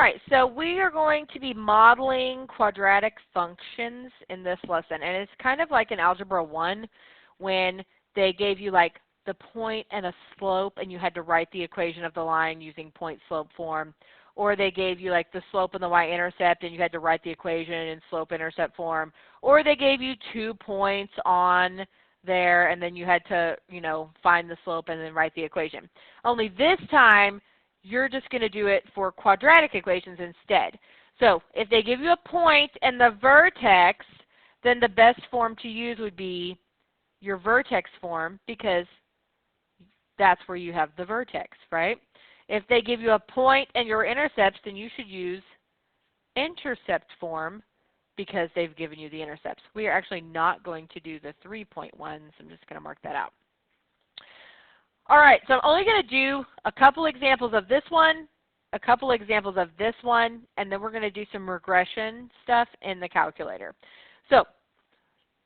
All right, so we are going to be modeling quadratic functions in this lesson. And it's kind of like in Algebra 1 when they gave you like the point and a slope and you had to write the equation of the line using point-slope form. Or they gave you like the slope and the y-intercept and you had to write the equation in slope-intercept form. Or they gave you 2 points on there and then you had to, find the slope and then write the equation. Only this time, you're just going to do it for quadratic equations instead. So if they give you a point and the vertex, then the best form to use would be your vertex form because that's where you have the vertex, right? If they give you a point and your intercepts, then you should use intercept form because they've given you the intercepts. We are actually not going to do the 3-point ones. I'm just going to mark that out. All right, so I'm only going to do a couple examples of this one, a couple examples of this one, and then we're going to do some regression stuff in the calculator. So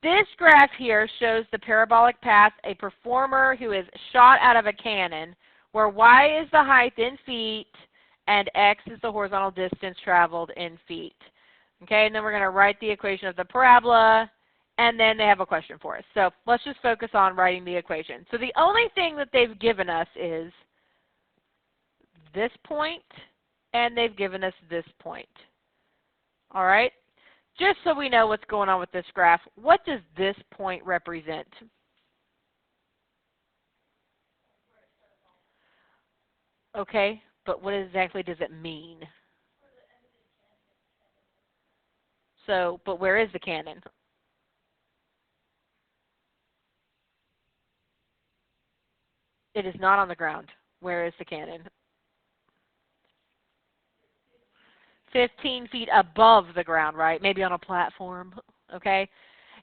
this graph here shows the parabolic path, a performer who is shot out of a cannon, where y is the height in feet and x is the horizontal distance traveled in feet. Okay, and then we're going to write the equation of the parabola, and then they have a question for us. So let's just focus on writing the equation. So the only thing that they've given us is this point, and they've given us this point. All right? Just so we know what's going on with this graph, what does this point represent? Okay, but what exactly does it mean? So, but where is the cannon? It is not on the ground. Where is the cannon? 15 feet above the ground, right? Maybe on a platform, okay?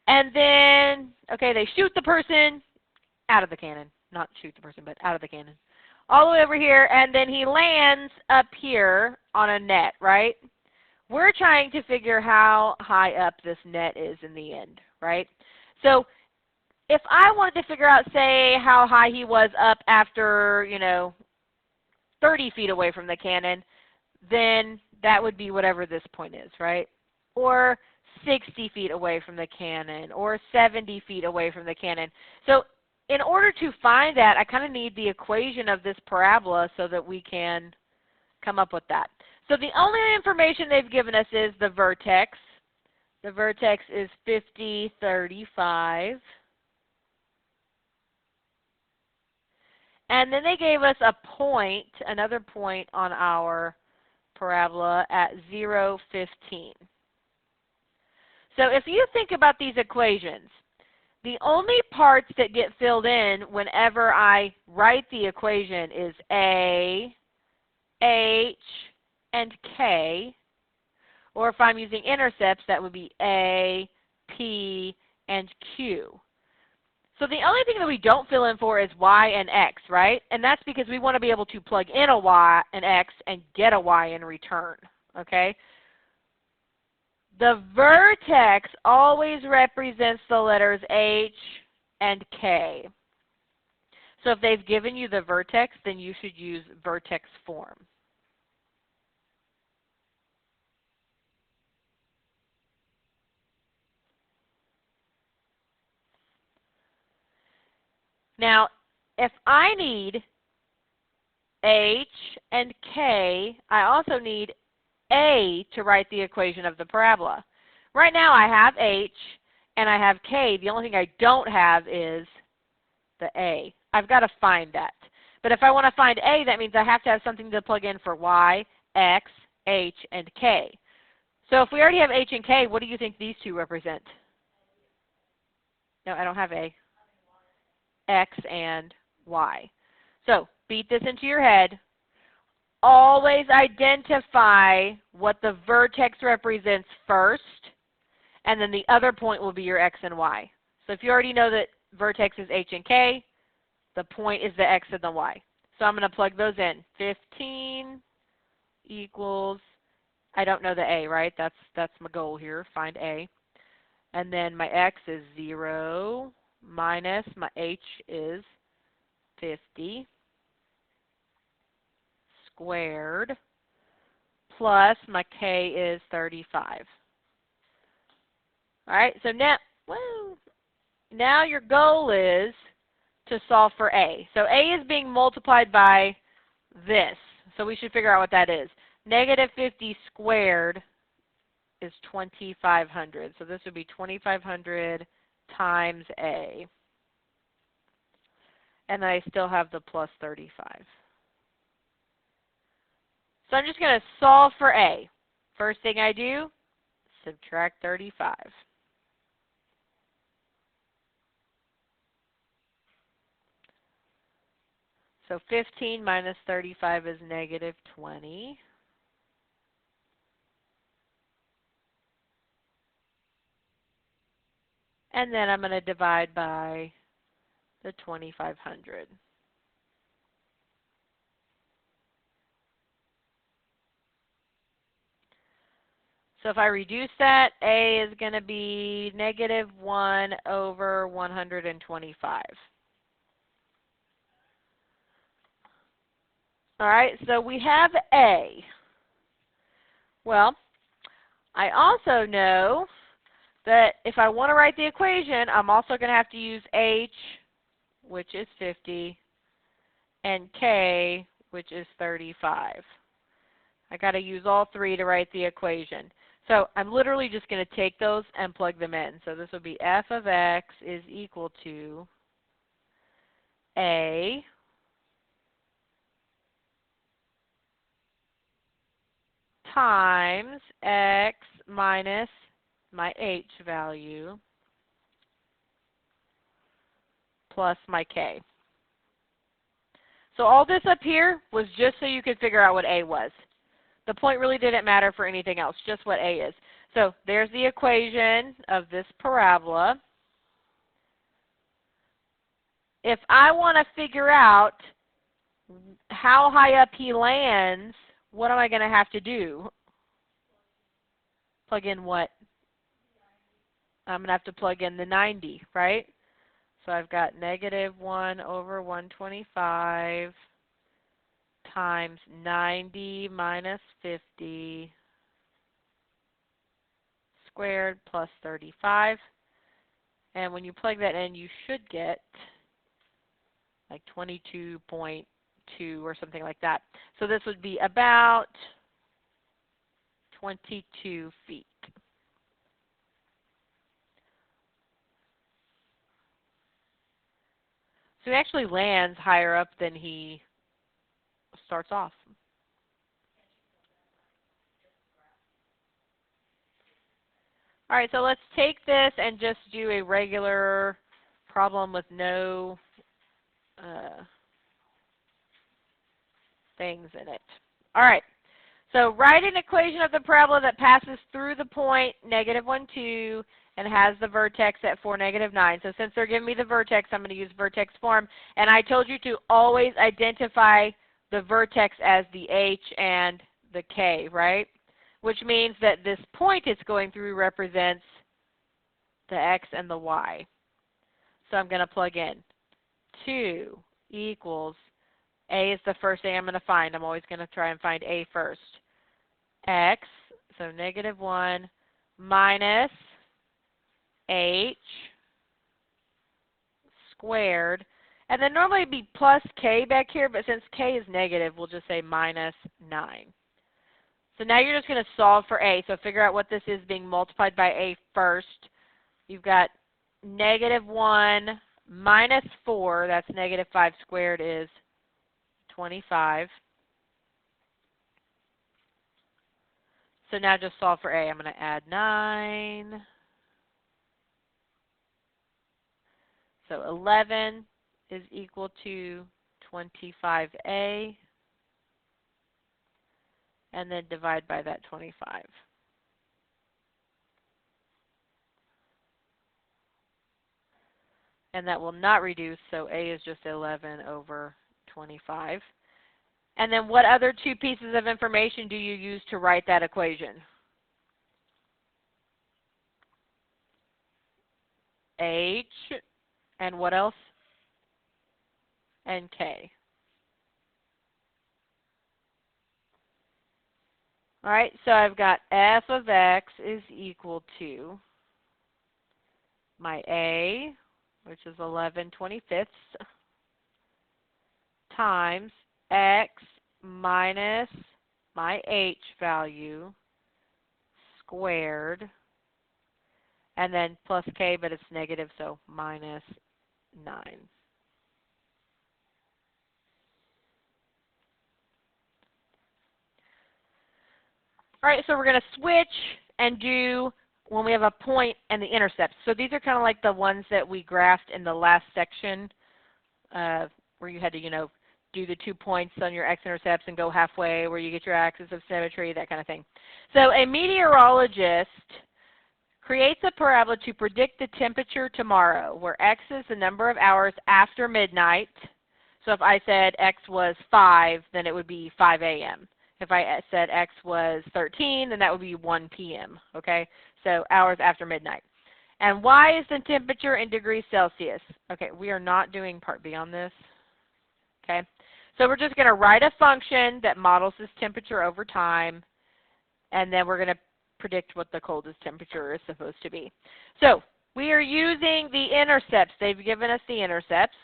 And then, okay, they shoot the person out of the cannon. Not shoot the person, but out of the cannon. All the way over here, and then he lands up here on a net, right? We're trying to figure how high up this net is in the end, right? So if I wanted to figure out, say, how high he was up after, 30 feet away from the cannon, then that would be whatever this point is, right? Or 60 feet away from the cannon, or 70 feet away from the cannon. So in order to find that, I kind of need the equation of this parabola so that we can come up with that. So the only information they've given us is the vertex. The vertex is 50, 35. And then they gave us a point, another point on our parabola at 0, 15. So if you think about these equations, the only parts that get filled in whenever I write the equation is A, H, and K. Or if I'm using intercepts, that would be A, P, and Q. So the only thing that we don't fill in for is y and x, right? And that's because we want to be able to plug in a y and x and get a y in return, okay? The vertex always represents the letters H and K. So if they've given you the vertex, then you should use vertex form. Now, if I need H and K, I also need A to write the equation of the parabola. Right now I have H and I have K. The only thing I don't have is the A. I've got to find that. But if I want to find A, that means I have to have something to plug in for Y, X, H, and K. So if we already have H and K, what do you think these two represent? No, I don't have A. X and Y. So beat this into your head. Always identify what the vertex represents first, and then the other point will be your X and Y. So if you already know that vertex is H and K, the point is the X and the Y. So I'm going to plug those in. 15 equals, I don't know the A, right? That's my goal here, find A. And then my X is 0 minus my H is 50 squared plus my k is 35. All right, so now your goal is to solve for a. So a is being multiplied by this. So we should figure out what that is. Negative 50 squared is 2,500. So this would be 2,500 times a. And then I still have the plus 35. So I'm just going to solve for a. First thing I do, subtract 35. So 15 minus 35 is negative 20. And then I'm going to divide by the 2,500. So if I reduce that, a is going to be negative 1 over 125. All right, so we have a. Well, I also know that if I want to write the equation, I'm also going to have to use h, which is 50, and k, which is 35. I got to use all three to write the equation. So I'm literally just going to take those and plug them in. So this would be f of x is equal to a times x minus my h value plus my k. So all this up here was just so you could figure out what a was. The point really didn't matter for anything else, just what a is. So there's the equation of this parabola. If I want to figure out how high up he lands, what am I going to have to do? Plug in what? I'm going to have to plug in the 90, right? So I've got negative 1 over 125 times 90 minus 50 squared plus 35. And when you plug that in, you should get like 22.2 or something like that. So this would be about 22 feet. So he actually lands higher up than he starts off. All right, so let's take this and just do a regular problem with no things in it. All right, so write an equation of the parabola that passes through the point negative 1, 2, and has the vertex at 4, negative 9. So since they're giving me the vertex, I'm going to use vertex form. And I told you to always identify the vertex as the h and the k, right? Which means that this point it's going through represents the x and the y. So I'm going to plug in 2 equals, a is the first thing I'm going to find. I'm always going to try and find a first. X, so negative 1, minus h squared. And then normally it'd be plus k back here, but since k is negative, we'll just say minus 9. So now you're just going to solve for a. So figure out what this is being multiplied by a first. You've got negative 1 minus 4, that's negative 5 squared is 25. So now just solve for a. I'm going to add 9. So 11 is equal to 25a. And then divide by that 25. And that will not reduce, so a is just 11 over 25. And then what other two pieces of information do you use to write that equation? H, and what else? And k. All right, so I've got f of x is equal to my a, which is 11/25, times x minus my h value squared, and then plus k, but it's negative, so minus 9. All right, so we're going to switch and do when we have a point and the intercepts. So these are kind of like the ones that we graphed in the last section where you had to, do the 2 points on your x-intercepts and go halfway where you get your axis of symmetry, that kind of thing. So a meteorologist creates a parabola to predict the temperature tomorrow, where x is the number of hours after midnight. So if I said x was 5, then it would be 5 a.m. If I said x was 13, then that would be 1 p.m., okay? So hours after midnight. And y is the temperature in degrees Celsius. Okay, we are not doing part B on this, okay? So we're just going to write a function that models this temperature over time, and then we're going to predict what the coldest temperature is supposed to be. So we are using the intercepts. They've given us the intercepts,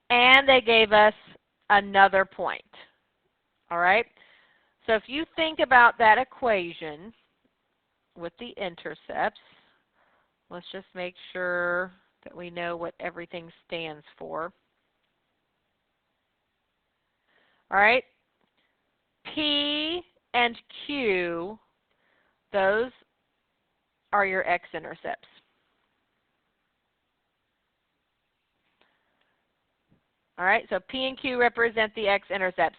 and they gave us another point. All right? So if you think about that equation with the intercepts, let's just make sure that we know what everything stands for. All right? P and Q, those are your x-intercepts. All right? So P and Q represent the x-intercepts.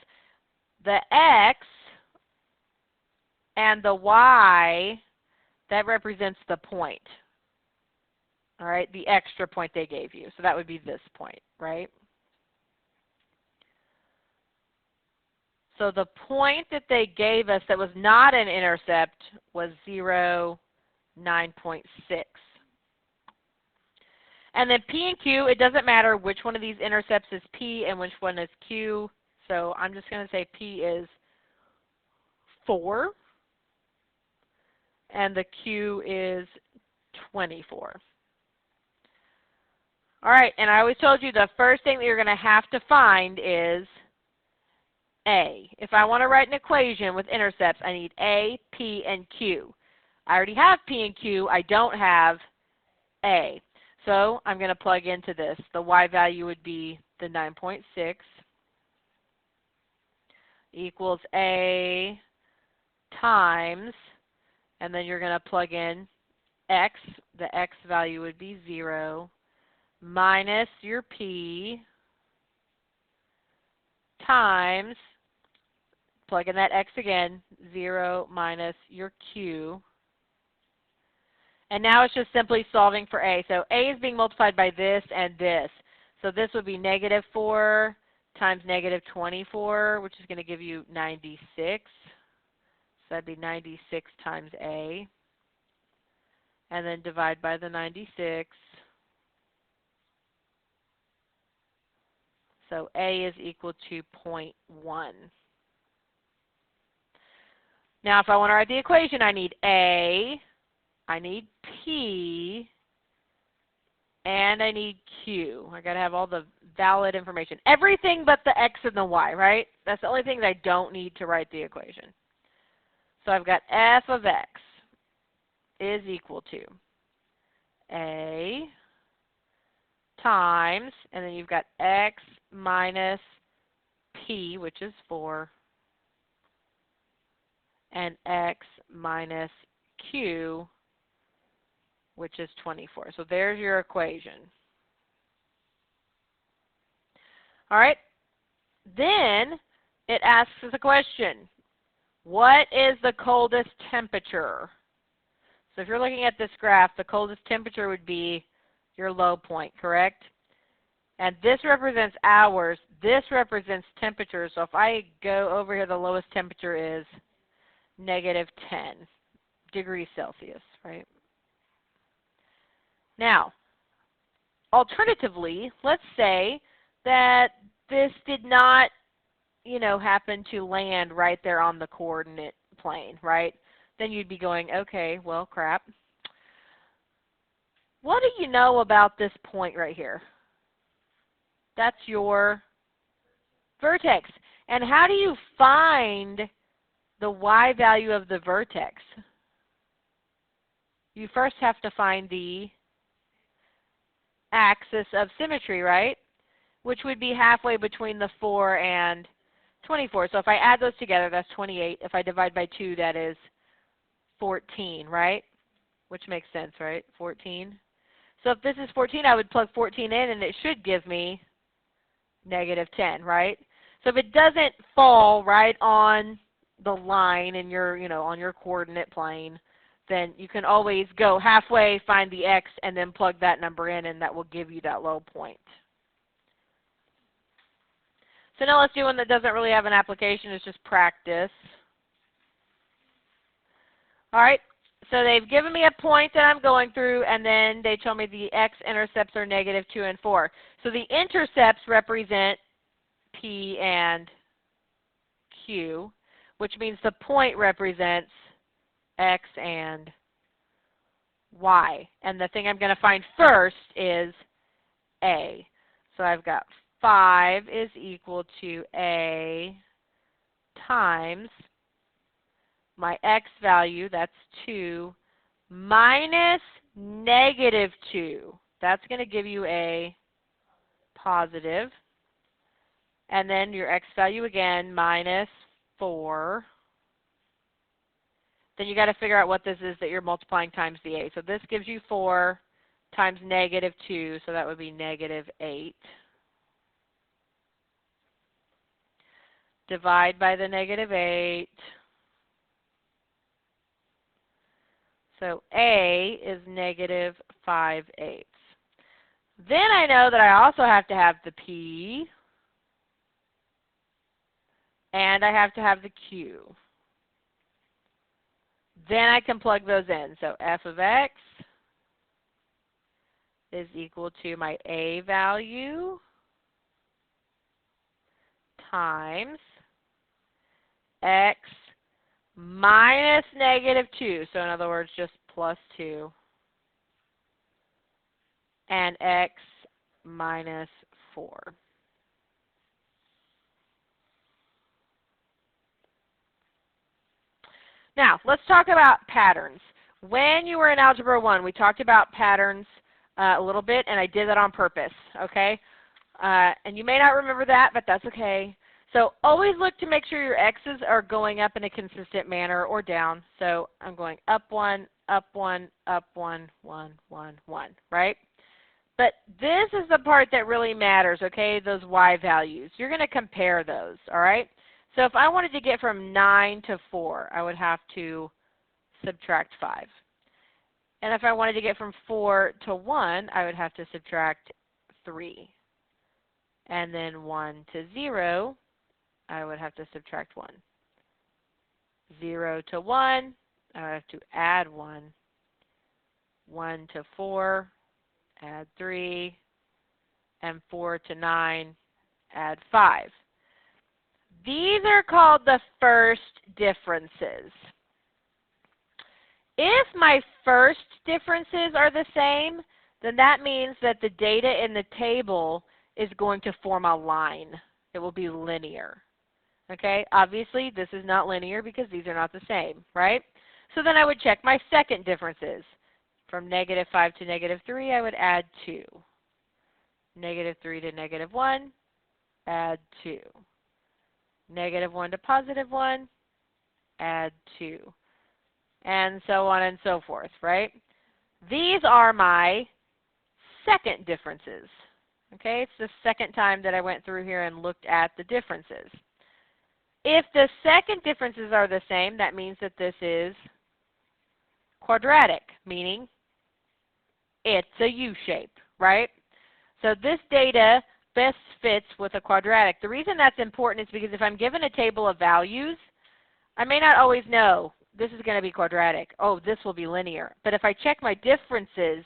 The x and the y, that represents the point. All right, the extra point they gave you. So that would be this point, right? So the point that they gave us that was not an intercept was 0, 9.6. And then P and Q, it doesn't matter which one of these intercepts is P and which one is Q. So I'm just going to say P is 4 and the Q is 24. All right, and I always told you the first thing that you're going to have to find is A. If I want to write an equation with intercepts, I need A, P, and Q. I already have P and Q. I don't have A. So I'm going to plug into this. The y value would be the 9.6 equals A times, and then you're going to plug in x. The x value would be 0 minus your P times, plug in that x again, 0 minus your Q. And now it's just simply solving for A. So A is being multiplied by this and this. So this would be negative 4 times negative 24, which is going to give you 96. So that'd be 96 times A. And then divide by the 96. So A is equal to 0.1. Now if I want to write the equation, I need A, I need P, and I need Q. I got to have all the valid information. Everything but the x and the y, right? That's the only things I don't need to write the equation. So I've got f of x is equal to A times, and then you've got x minus P, which is 4, and x minus Q, which is 24. So there's your equation. All right. Then it asks us a question. What is the coldest temperature? So if you're looking at this graph, the coldest temperature would be your low point, correct? And this represents hours. This represents temperature. So if I go over here, the lowest temperature is negative 10 degrees Celsius, right? Now, alternatively, let's say that this did not happen to land right there on the coordinate plane, right? Then you'd be going, okay, well, crap. What do you know about this point right here? That's your vertex. And how do you find the y value of the vertex? You first have to find the axis of symmetry, right? Which would be halfway between the 4 and 24. So if I add those together, that's 28. If I divide by 2, that is 14, right? Which makes sense, right? 14. So if this is 14, I would plug 14 in, and it should give me -10, right? So if it doesn't fall right on the line in your, on your coordinate plane, then you can always go halfway, find the x, and then plug that number in, and that will give you that low point. So now let's do one that doesn't really have an application. It's just practice. All right. So they've given me a point that I'm going through, and then they told me the x-intercepts are -2 and 4. So the intercepts represent P and Q, which means the point represents X and Y. And the thing I'm going to find first is A. So I've got 5 is equal to A times my X value, that's 2, minus -2. That's going to give you a positive. And then your X value again, minus 4. Then you got to figure out what this is that you're multiplying times the A. So this gives you 4 times -2, so that would be -8. Divide by the -8. So A is -5/8. Then I know that I also have to have the P, and I have to have the Q. Then I can plug those in. So f of x is equal to my A value times x minus -2. So in other words, just plus 2. And x minus 4. Now, let's talk about patterns. When you were in Algebra 1, we talked about patterns a little bit, and I did that on purpose, okay? And you may not remember that, but that's okay. So always look to make sure your x's are going up in a consistent manner or down. So I'm going up 1, up 1, up 1, 1, 1, 1, right? But this is the part that really matters, okay, those y values. You're going to compare those, all right? So if I wanted to get from 9 to 4, I would have to subtract 5. And if I wanted to get from 4 to 1, I would have to subtract 3. And then 1 to 0, I would have to subtract 1. 0 to 1, I would have to add 1. 1 to 4, add 3. And 4 to 9, add 5. These are called the first differences. If my first differences are the same, then that means that the data in the table is going to form a line. It will be linear. Okay, obviously this is not linear because these are not the same, right? So then I would check my second differences. From -5 to -3, I would add 2. -3 to -1, add 2. -1 to +1, add 2. And so on and so forth, right? These are my second differences. Okay, it's the second time that I went through here and looked at the differences. If the second differences are the same, that means that this is quadratic, meaning it's a U-shape, right? So this data best fits with a quadratic. The reason that's important is because if I'm given a table of values, I may not always know this is going to be quadratic. Oh, this will be linear. But if I check my differences,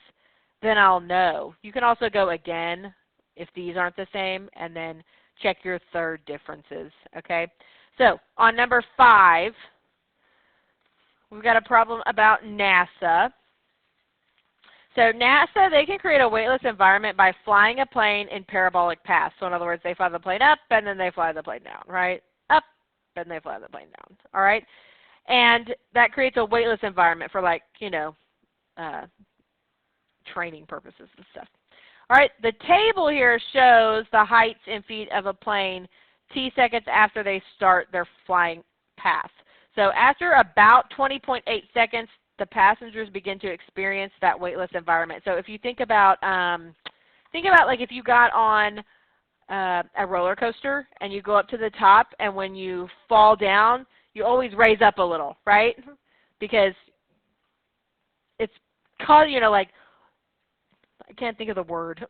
then I'll know. You can also go again if these aren't the same, and then check your third differences, okay? So on number 5, we've got a problem about NASA. So NASA, they can create a weightless environment by flying a plane in parabolic paths. So in other words, they fly the plane up and then they fly the plane down, right? Up and they fly the plane down, all right? And that creates a weightless environment for, like, you know, training purposes and stuff. All right, the table here shows the heights in feet of a plane t seconds after they start their flying path. So after about 20.8 seconds, the passengers begin to experience that weightless environment. So if you think about like if you got on a roller coaster and you go up to the top, and when you fall down, you always raise up a little, right? Because it's called, you know, like, I can't think of the word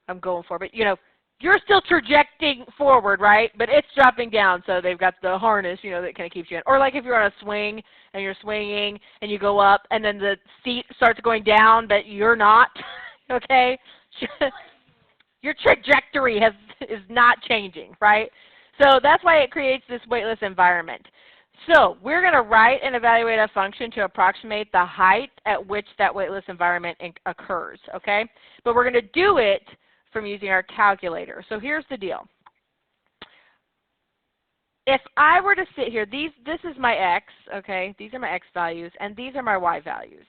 I'm going for, but, you know, you're still trajecting forward, right? But it's dropping down, so they've got the harness, you know, that kind of keeps you in. Or like if you're on a swing and you're swinging and you go up and then the seat starts going down, but you're not, okay? Your trajectory is not changing, right? So that's why it creates this weightless environment. So we're going to write and evaluate a function to approximate the height at which that weightless environment occurs, okay? But we're going to do it from using our calculator. So here's the deal. If I were to sit here, this is my x, okay? These are my x values, and these are my y values.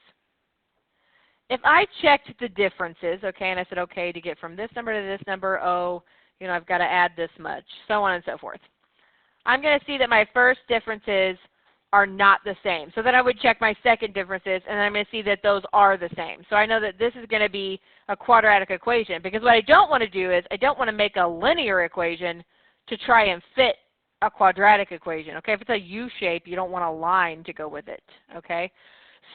If I checked the differences, okay, and I said, okay, to get from this number to this number, oh, you know, I've got to add this much, so on and so forth. I'm going to see that my first differences are not the same. So then I would check my second differences, and I'm going to see that those are the same. So I know that this is going to be a quadratic equation, because what I don't want to do is I don't want to make a linear equation to try and fit a quadratic equation. Okay, if it's a U shape, you don't want a line to go with it. Okay,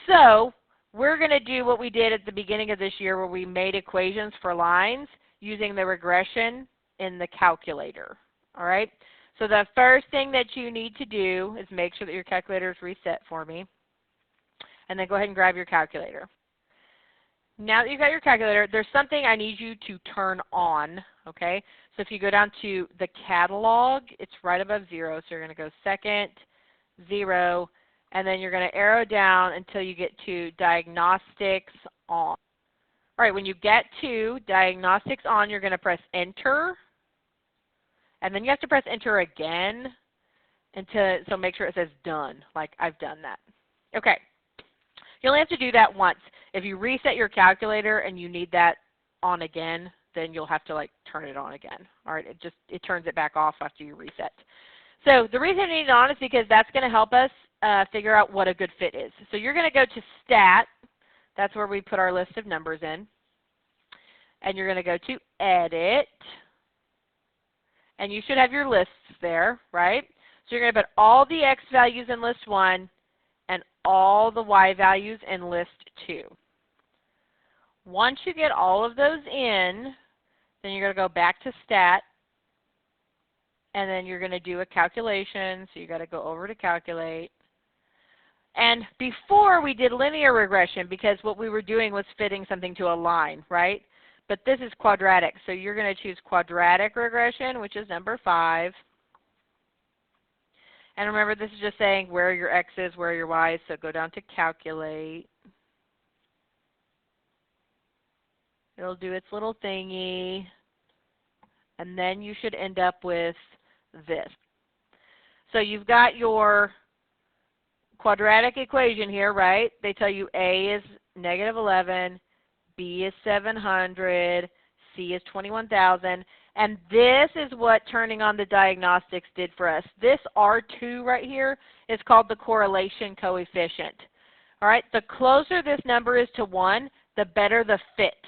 so we're going to do what we did at the beginning of this year, where we made equations for lines using the regression in the calculator. All right. So the first thing that you need to do is make sure that your calculator is reset for me. And then go ahead and grab your calculator. Now that you've got your calculator, there's something I need you to turn on, okay? So if you go down to the catalog, it's right above 0. So you're going to go second, 0, and then you're going to arrow down until you get to diagnostics on. All right, when you get to diagnostics on, you're going to press enter. And then you have to press enter again so make sure it says done, like I've done that. Okay. You only have to do that once. If you reset your calculator and you need that on again, then you'll have to like turn it on again. All right, it turns it back off after you reset. So the reason you need it on is because that's going to help us figure out what a good fit is. So you're going to go to stat. That's where we put our list of numbers in. And you're going to go to edit. And you should have your lists there, right? So you're going to put all the x values in list 1 and all the y values in list 2. Once you get all of those in, then you're going to go back to stat, and then you're going to do a calculation. So you got to go over to calculate. And before we did linear regression, because what we were doing was fitting something to a line, right? But this is quadratic, so you're going to choose quadratic regression, which is number 5. And remember, this is just saying where your x is, where your y is, so go down to calculate. It'll do its little thingy, and then you should end up with this. So you've got your quadratic equation here, right? They tell you A is -11. B is 700, C is 21,000, and this is what turning on the diagnostics did for us. This R2 right here is called the correlation coefficient. All right, the closer this number is to 1, the better the fit.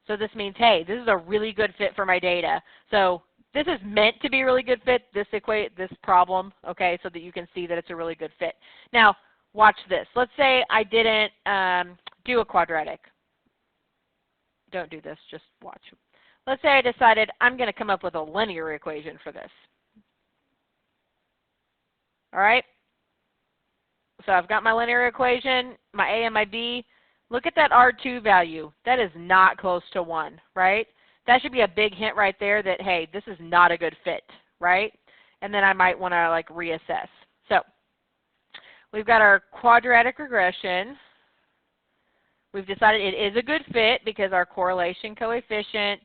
So this means, hey, this is a really good fit for my data. So this is meant to be a really good fit, this problem, okay, so that you can see that it's a really good fit. Now, watch this. Let's say I didn't do a quadratic. Don't do this, just watch. Let's say I decided I'm going to come up with a linear equation for this. All right? So I've got my linear equation, my A and my B. Look at that R2 value. That is not close to 1, right? that should be a big hint right there that, hey, this is not a good fit, right? And then I might want to like reassess. So we've got our quadratic regression. We've decided it is a good fit because our correlation coefficient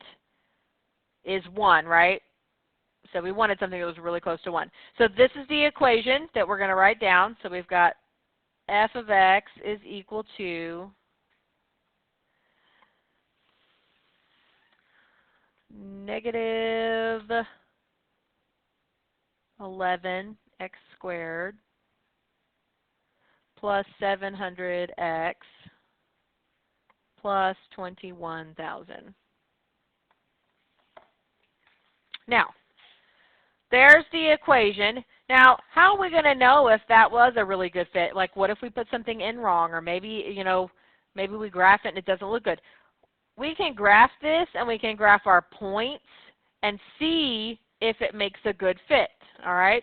is 1, right? So we wanted something that was really close to 1. So this is the equation that we're going to write down. So we've got f of x is equal to negative 11x squared plus 700x plus 21,000. Now, there's the equation. Now, how are we going to know if that was a really good fit? Like, what if we put something in wrong, or maybe, you know, maybe we graph it and it doesn't look good? We can graph this, and we can graph our points and see if it makes a good fit, all right?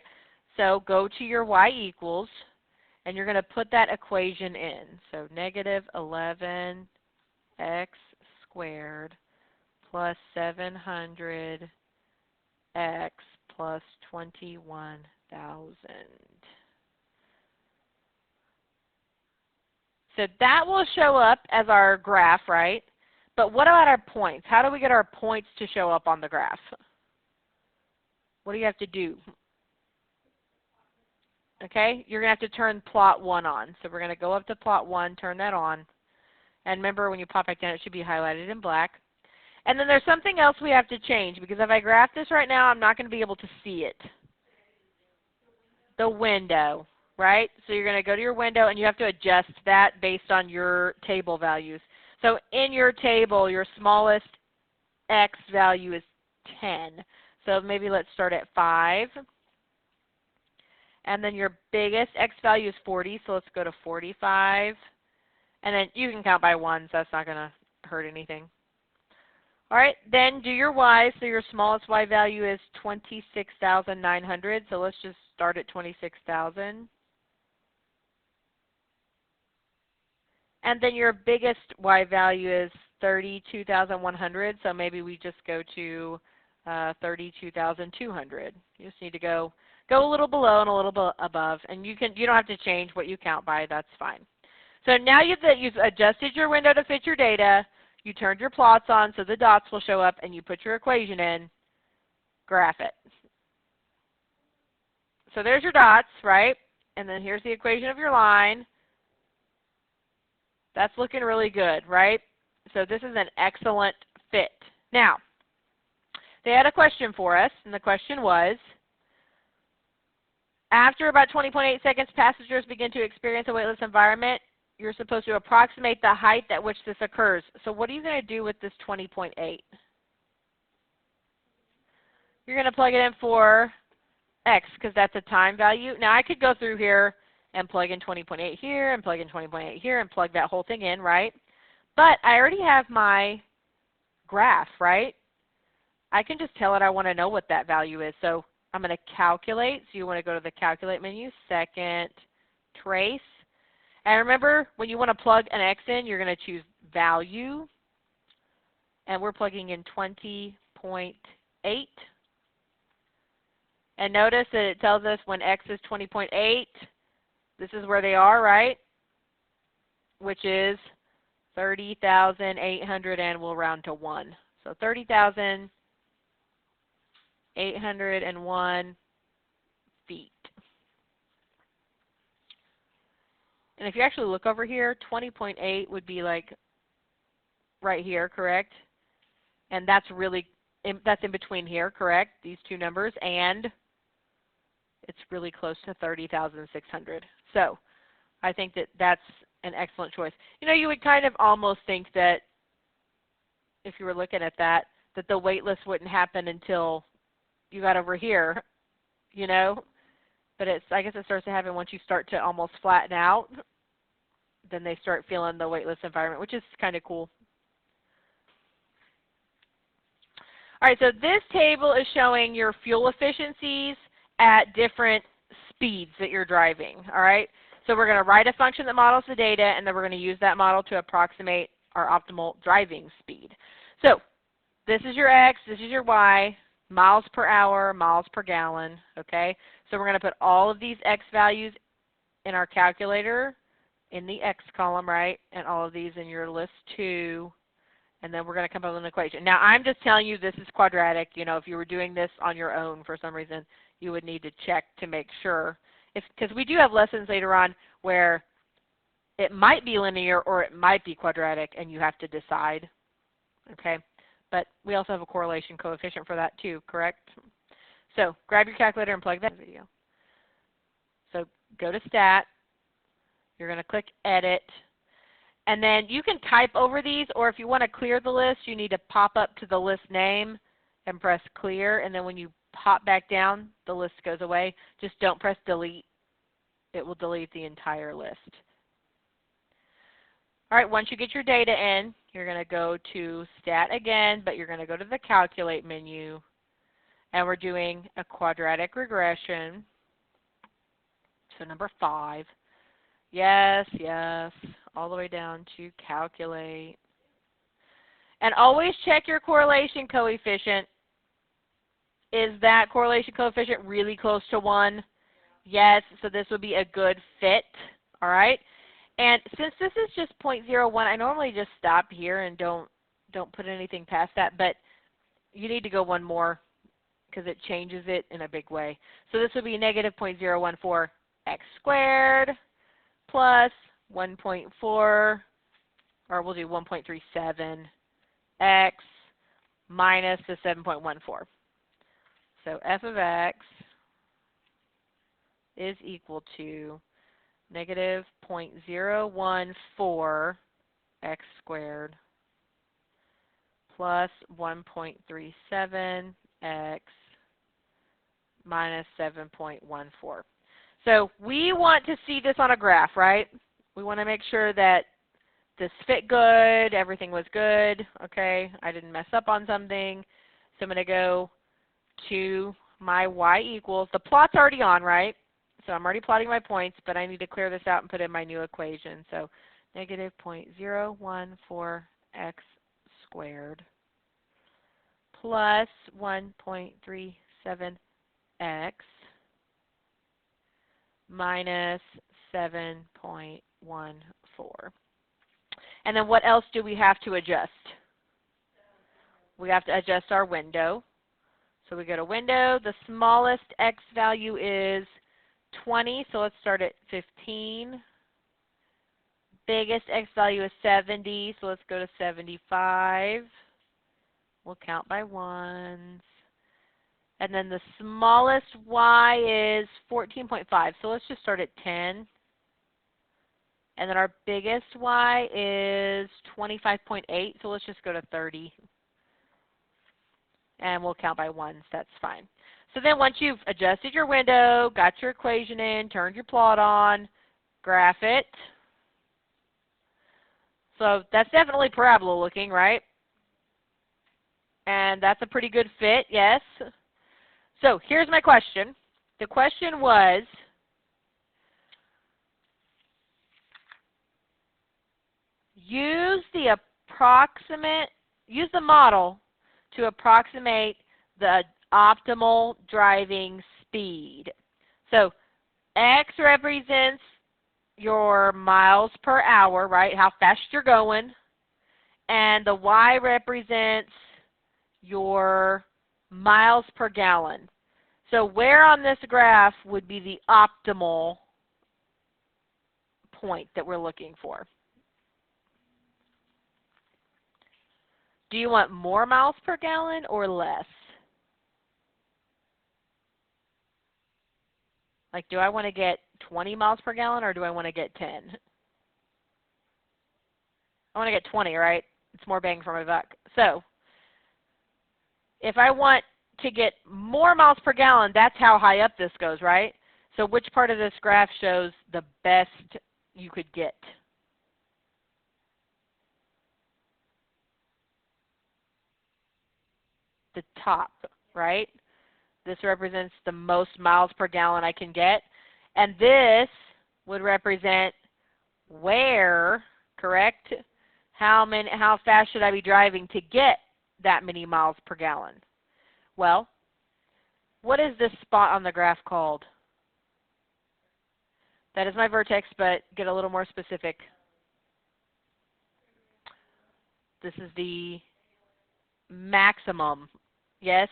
So go to your y equals, and you're going to put that equation in. So negative 11x squared plus 700x plus 21,000. So that will show up as our graph, right? But what about our points? How do we get our points to show up on the graph? What do you have to do? Okay, you're going to have to turn plot 1 on. So we're going to go up to plot 1, turn that on. And remember, when you pop back down, it should be highlighted in black. And then there's something else we have to change, because if I graph this right now, I'm not going to be able to see it. The window, right? So you're going to go to your window, and you have to adjust that based on your table values. So in your table, your smallest x value is 10. So maybe let's start at 5. And then your biggest x value is 40, so let's go to 45. And then you can count by 1, so that's not going to hurt anything. All right, then do your y. So your smallest y value is 26,900. So let's just start at 26,000. And then your biggest y value is 32,100. So maybe we just go to 32,200. You just need to go a little below and a little bit above, and you don't have to change what you count by. That's fine. So now you've adjusted your window to fit your data. You turned your plots on so the dots will show up, and you put your equation in, graph it. So there's your dots, right? And then here's the equation of your line. That's looking really good, right? So this is an excellent fit. Now, they had a question for us, and the question was, after about 20.8 seconds, passengers begin to experience a weightless environment. You're supposed to approximate the height at which this occurs. So what are you going to do with this 20.8? You're going to plug it in for x, because that's a time value. Now, I could go through here and plug in 20.8 here, and plug in 20.8 here, and plug that whole thing in, right? But I already have my graph, right? I can just tell it I want to know what that value is. So I'm going to calculate. So you want to go to the calculate menu, second, trace. And remember, when you want to plug an x in, you're going to choose value. And we're plugging in 20.8. And notice that it tells us when x is 20.8, this is where they are, right? Which is 30,800, and we'll round to 1. So 30,801 feet. And if you actually look over here, 20.8 would be like right here, correct? And that's that's in between here, correct? These two numbers, and it's really close to 30,600. So I think that that's an excellent choice. You know, you would kind of almost think that if you were looking at that the weightless wouldn't happen until you got over here, you know. But I guess it starts to happen once you start to almost flatten out. Then they start feeling the weightless environment, which is kind of cool. All right, so this table is showing your fuel efficiencies at different speeds that you're driving, all right? So we're going to write a function that models the data, and then we're going to use that model to approximate our optimal driving speed. So this is your X, this is your Y, miles per hour, miles per gallon, okay? So we're going to put all of these X values in our calculator in the X column, right? And all of these in your list 2. And then we're going to come up with an equation. Now, I'm just telling you this is quadratic. You know, if you were doing this on your own for some reason, you would need to check to make sure. Because we do have lessons later on where it might be linear or it might be quadratic, and you have to decide. Okay? But we also have a correlation coefficient for that too, correct? So grab your calculator and plug that in the video. So go to Stat. You're going to click Edit. And then you can type over these, or if you want to clear the list, you need to pop up to the list name and press Clear. And then when you pop back down, the list goes away. Just don't press Delete. It will delete the entire list. All right, once you get your data in, you're going to go to Stat again, but you're going to go to the Calculate menu. And we're doing a quadratic regression. So number 5. Yes, yes, all the way down to Calculate. And always check your correlation coefficient. Is that correlation coefficient really close to 1? Yes, so this would be a good fit, all right? And since this is just 0.01, I normally just stop here and don't put anything past that, but you need to go one more because it changes it in a big way. So this would be negative 0.014 x squared plus 1.4, or we'll do 1.37 x minus the 7.14. So f of x is equal to negative 0.014 x squared plus 1.37 x minus 7.14. So we want to see this on a graph, right? We want to make sure that this fit good, everything was good, okay? I didn't mess up on something. So I'm going to go to my y equals. The plot's already on, right? So I'm already plotting my points, but I need to clear this out and put in my new equation. So negative 0.014 x squared plus 1.37 x minus 7.14. And then what else do we have to adjust? We have to adjust our window. So we go to Window. The smallest x value is 20, so let's start at 15. Biggest x value is 70, so let's go to 75. We'll count by ones. And then the smallest y is 14.5, so let's just start at 10. And then our biggest y is 25.8, so let's just go to 30. And we'll count by ones, that's fine. So then once you've adjusted your window, got your equation in, turned your plot on, graph it. So that's definitely parabola looking, right? And that's a pretty good fit, yes. So here's my question. The question was, use the model to approximate the optimal driving speed. So X represents your miles per hour, right? How fast you're going. And the Y represents your miles per gallon. So where on this graph would be the optimal point that we're looking for? Do you want more miles per gallon or less? Like, do I want to get 20 miles per gallon or do I want to get 10? I want to get 20, right? It's more bang for my buck. So if I want to get more miles per gallon, that's how high up this goes, right? So which part of this graph shows the best you could get? The top, right? This represents the most miles per gallon I can get. And this would represent where, correct? How fast should I be driving to get that many miles per gallon. Well, what is this spot on the graph called? That is my vertex, but get a little more specific. This is the maximum. Yes?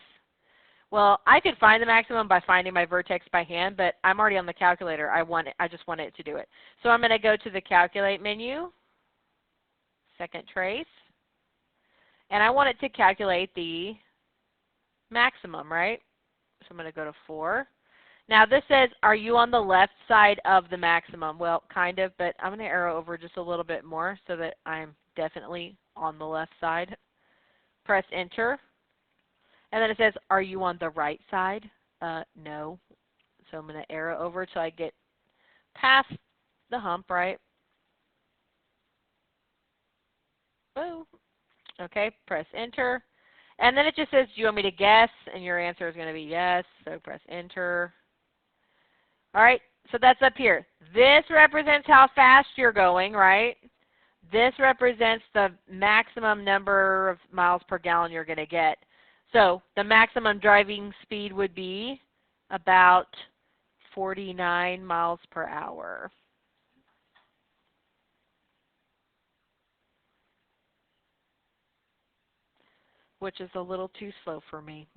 Well, I could find the maximum by finding my vertex by hand, but I'm already on the calculator. I just want it to do it. So I'm going to go to the Calculate menu, second trace, and I want it to calculate the maximum, right? So I'm going to go to 4. Now this says, are you on the left side of the maximum? Well, kind of, but I'm going to arrow over just a little bit more so that I'm definitely on the left side. Press Enter. And then it says, are you on the right side? No. So I'm going to arrow over till I get past the hump, right? Boom. Okay, press Enter. And then it just says, do you want me to guess? And your answer is going to be yes. So press Enter. All right, so that's up here. This represents how fast you're going, right? This represents the maximum number of miles per gallon you're going to get. So the maximum driving speed would be about 49 miles per hour. Which is a little too slow for me.